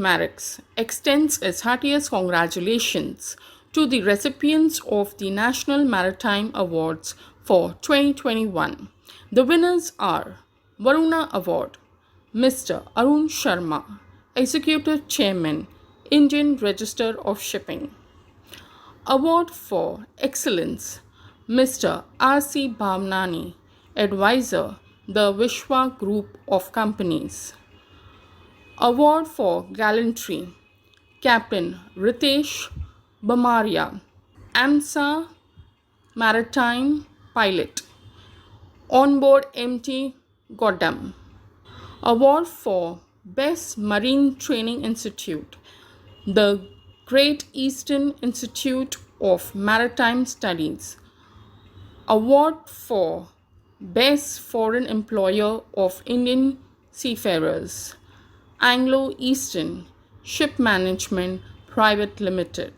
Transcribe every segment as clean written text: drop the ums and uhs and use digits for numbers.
Marex extends its heartiest congratulations to the recipients of the National Maritime Awards for 2021. The winners are Varuna Award, Mr. Arun Sharma, Executive Chairman, Indian Register of Shipping. Award for Excellence, Mr. R.C. Bhavnani, Advisor, the Vishwa Group of Companies. Award for Gallantry, Captain Ritesh Bamaria, AMSA Maritime Pilot, Onboard MT Goddam. Award for Best Marine Training Institute, the Great Eastern Institute of Maritime Studies. Award for Best Foreign Employer of Indian Seafarers, Anglo-Eastern Ship Management Private Limited.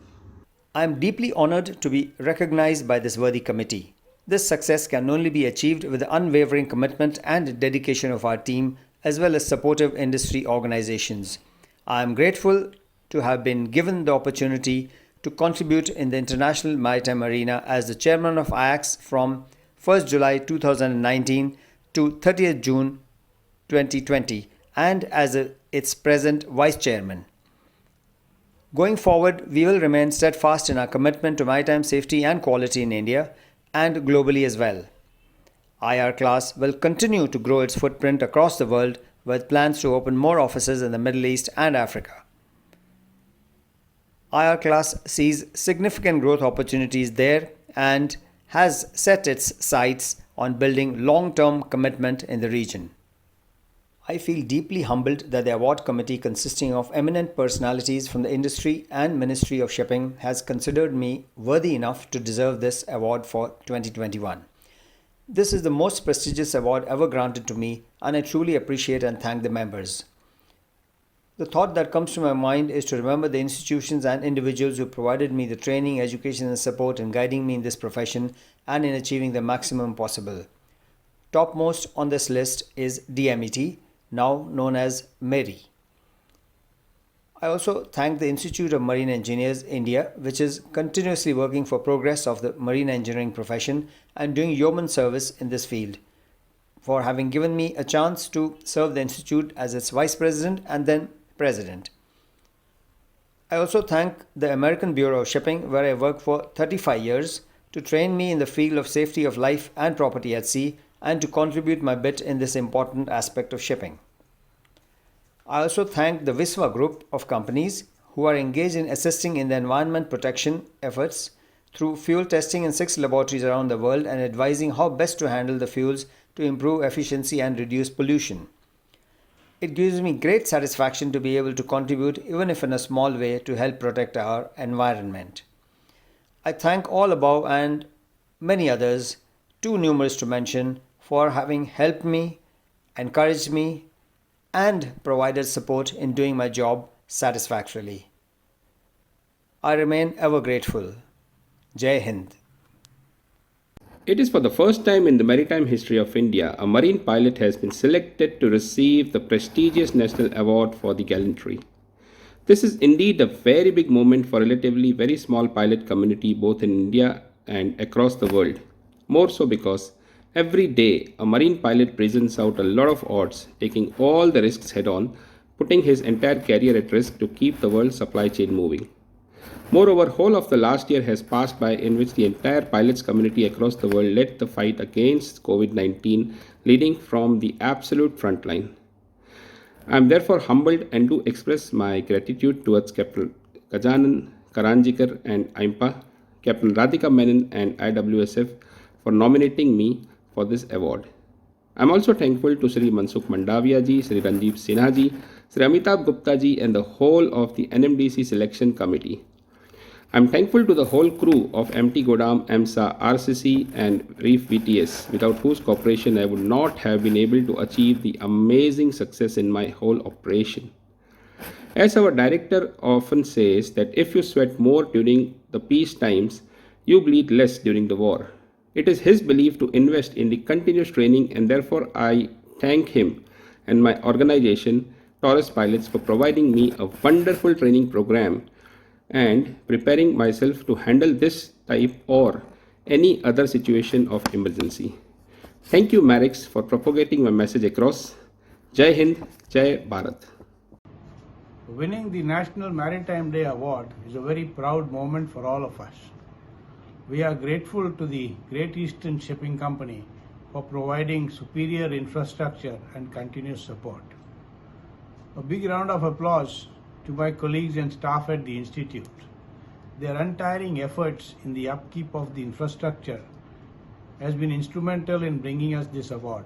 I am deeply honored to be recognized by this worthy committee. This success can only be achieved with the unwavering commitment and dedication of our team as well as supportive industry organizations. I am grateful to have been given the opportunity to contribute in the international maritime arena as the chairman of IACS from 1st July 2019 to 30th June 2020 and as its present vice chairman. Going forward, we will remain steadfast in our commitment to maritime safety and quality in India and globally as well. IR Class will continue to grow its footprint across the world with plans to open more offices in the Middle East and Africa. IR Class sees significant growth opportunities there and has set its sights on building long-term commitment in the region. I feel deeply humbled that the award committee consisting of eminent personalities from the industry and Ministry of Shipping has considered me worthy enough to deserve this award for 2021. This is the most prestigious award ever granted to me and I truly appreciate and thank the members. The thought that comes to my mind is to remember the institutions and individuals who provided me the training, education and support in guiding me in this profession and in achieving the maximum possible. Topmost on this list is DMET, now known as MERI. I also thank the Institute of Marine Engineers, India, which is continuously working for progress of the marine engineering profession and doing yeoman service in this field, for having given me a chance to serve the institute as its vice president and then president. I also thank the American Bureau of Shipping, where I worked for 35 years, to train me in the field of safety of life and property at sea and to contribute my bit in this important aspect of shipping. I also thank the Viswa Group of companies who are engaged in assisting in the environment protection efforts through fuel testing in 6 laboratories around the world and advising how best to handle the fuels to improve efficiency and reduce pollution. It gives me great satisfaction to be able to contribute, even if in a small way, to help protect our environment. I thank all above and many others, too numerous to mention, for having helped me, encouraged me, and provided support in doing my job satisfactorily. I remain ever grateful. Jai Hind. It is for the first time in the maritime history of India, a marine pilot has been selected to receive the prestigious National Award for the Gallantry. This is indeed a very big moment for a relatively very small pilot community both in India and across the world. More so because every day a marine pilot presents out a lot of odds, taking all the risks head on, putting his entire career at risk to keep the world supply chain moving. Moreover, whole of the last year has passed by in which the entire pilots community across the world led the fight against COVID-19, leading from the absolute front line. I am therefore humbled and do express my gratitude towards Captain Gajanan Karanjikar and IMPA, Captain Radhika Menon and IWSF for nominating me for this award. I am also thankful to Sri Mansukh Mandavia ji, Sri Ranjeev Sinha ji, Sri Amitabh Gupta ji and the whole of the NMDC selection committee. I am thankful to the whole crew of MT Godam, EMSA, RCC and Reef VTS, without whose cooperation I would not have been able to achieve the amazing success in my whole operation. As our director often says that if you sweat more during the peace times, you bleed less during the war. It is his belief to invest in the continuous training and therefore I thank him and my organization Taurus pilots for providing me a wonderful training program and preparing myself to handle this type or any other situation of emergency. Thank you, Marex, for propagating my message across. Jai Hind, Jai Bharat. Winning the National Maritime Day Award is a very proud moment for all of us. We are grateful to the Great Eastern Shipping Company for providing superior infrastructure and continuous support. A big round of applause to my colleagues and staff at the Institute. Their untiring efforts in the upkeep of the infrastructure has been instrumental in bringing us this award.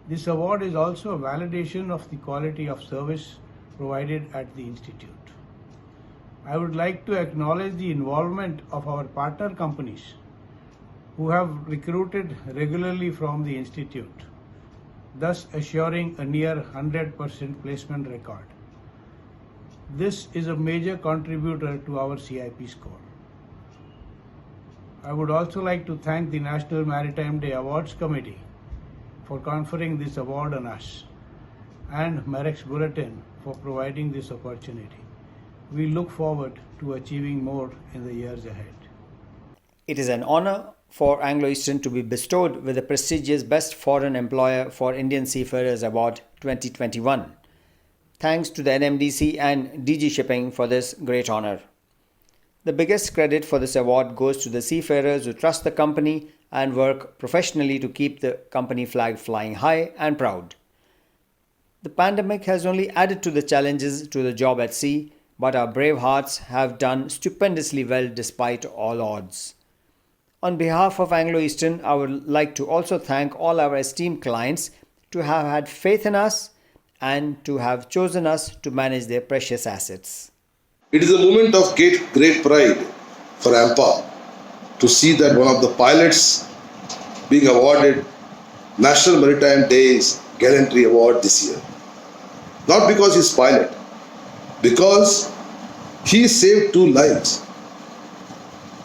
This award is also a validation of the quality of service provided at the Institute. I would like to acknowledge the involvement of our partner companies who have recruited regularly from the Institute, thus assuring a near 100% placement record. This is a major contributor to our CIP score. I would also like to thank the National Maritime Day Awards Committee for conferring this award on us and Marex Bulletin for providing this opportunity. We look forward to achieving more in the years ahead. It is an honor for Anglo Eastern to be bestowed with the prestigious Best Foreign Employer for Indian Seafarers Award 2021. Thanks to the NMDC and DG Shipping for this great honor. The biggest credit for this award goes to the seafarers who trust the company and work professionally to keep the company flag flying high and proud. The pandemic has only added to the challenges to the job at sea, but our brave hearts have done stupendously well despite all odds. On behalf of Anglo Eastern, I would like to also thank all our esteemed clients to have had faith in us and to have chosen us to manage their precious assets. It is a moment of great pride for AMPA to see that one of the pilots being awarded National Maritime Day's Gallantry Award this year. Not because he's pilot, because he saved 2 lives.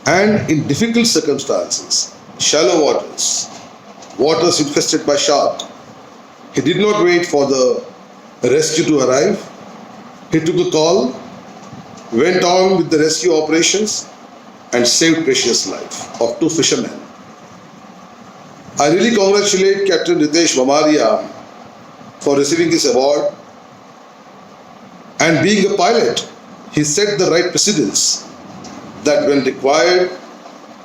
And in difficult circumstances, shallow waters infested by shark, he did not wait for the rescue to arrive. He took a call, went on with the rescue operations and saved precious life of 2 fishermen. I really congratulate Captain Ritesh Bamaria for receiving this award. And being a pilot, he set the right precedence that when required,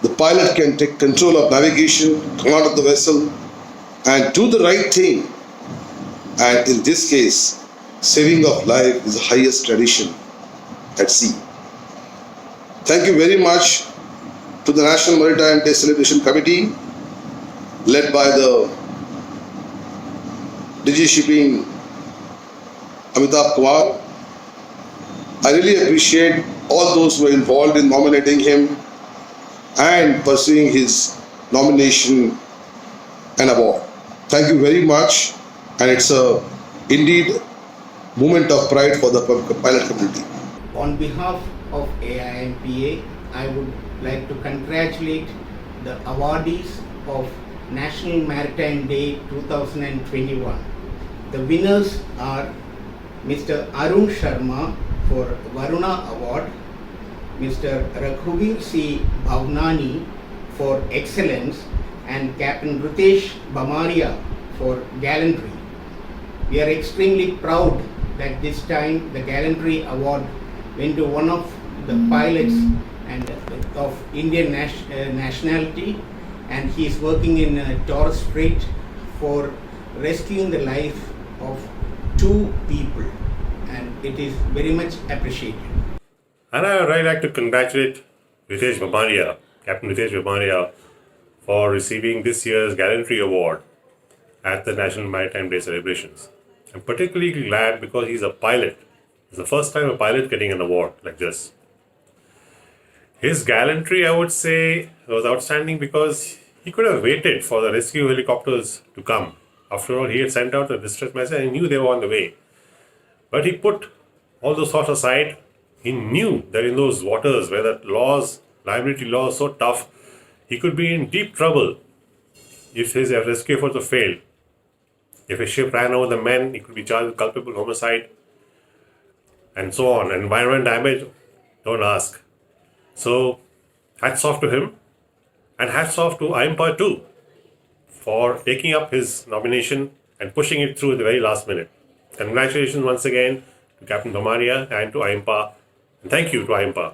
the pilot can take control of navigation, command of the vessel and do the right thing. And in this case, saving of life is the highest tradition at sea. Thank you very much to the National Maritime Day Celebration Committee led by the DG Shipping Amitabh Kumar. I really appreciate all those who were involved in nominating him and pursuing his nomination and award. Thank you very much, and it's a indeed moment of pride for the pilot community. On behalf of AIMPA, I would like to congratulate the awardees of National Maritime Day 2021. The winners are Mr. Arun Sharma for Varuna Award, Mr. Raghubir C. Bhavnani for Excellence, and Captain Ritesh Bamaria for Gallantry. We are extremely proud that this time the Gallantry Award went to one of the pilots and of Indian nationality, and he is working in Torres Strait for rescuing the life of 2 people, and it is very much appreciated. And I would really like to congratulate Ritesh Bamaria, Captain Ritesh Bamaria, for receiving this year's Gallantry Award at the National Maritime Day celebrations. I'm particularly glad because he's a pilot. It's the first time a pilot getting an award like this. His gallantry, I would say, was outstanding because he could have waited for the rescue helicopters to come. After all, he had sent out a distress message and knew they were on the way. But he put all those thoughts aside. He knew that in those waters where the liability law is so tough, he could be in deep trouble if his rescue efforts failed. If a ship ran over the men, he could be charged with culpable homicide, and so on. Environment damage, don't ask. So, hats off to him, and hats off to IMPA too for taking up his nomination and pushing it through at the very last minute. Congratulations once again to Captain Bhamaria and to IMPA, and thank you to IMPA.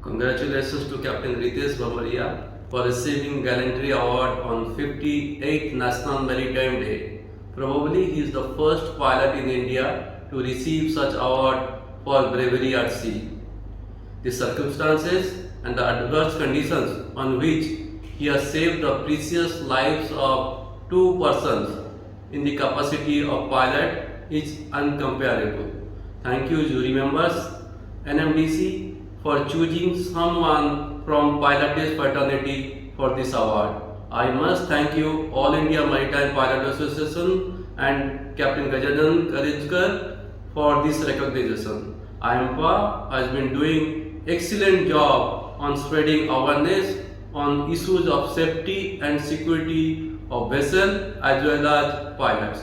Congratulations to Captain Ritesh Bhamaria for receiving Gallantry Award on 58th National Maritime Day. Probably he is the first pilot in India to receive such award for bravery at sea. The circumstances and the adverse conditions on which he has saved the precious lives of two persons in the capacity of pilot is uncomparable. Thank you, jury members, NMDC, for choosing someone from Pilotage fraternity for this award. I must thank you, All India Maritime Pilot Association and Captain Gajanan Karajkar for this recognition. IMPA has been doing excellent job on spreading awareness on issues of safety and security of vessel as well as pilots.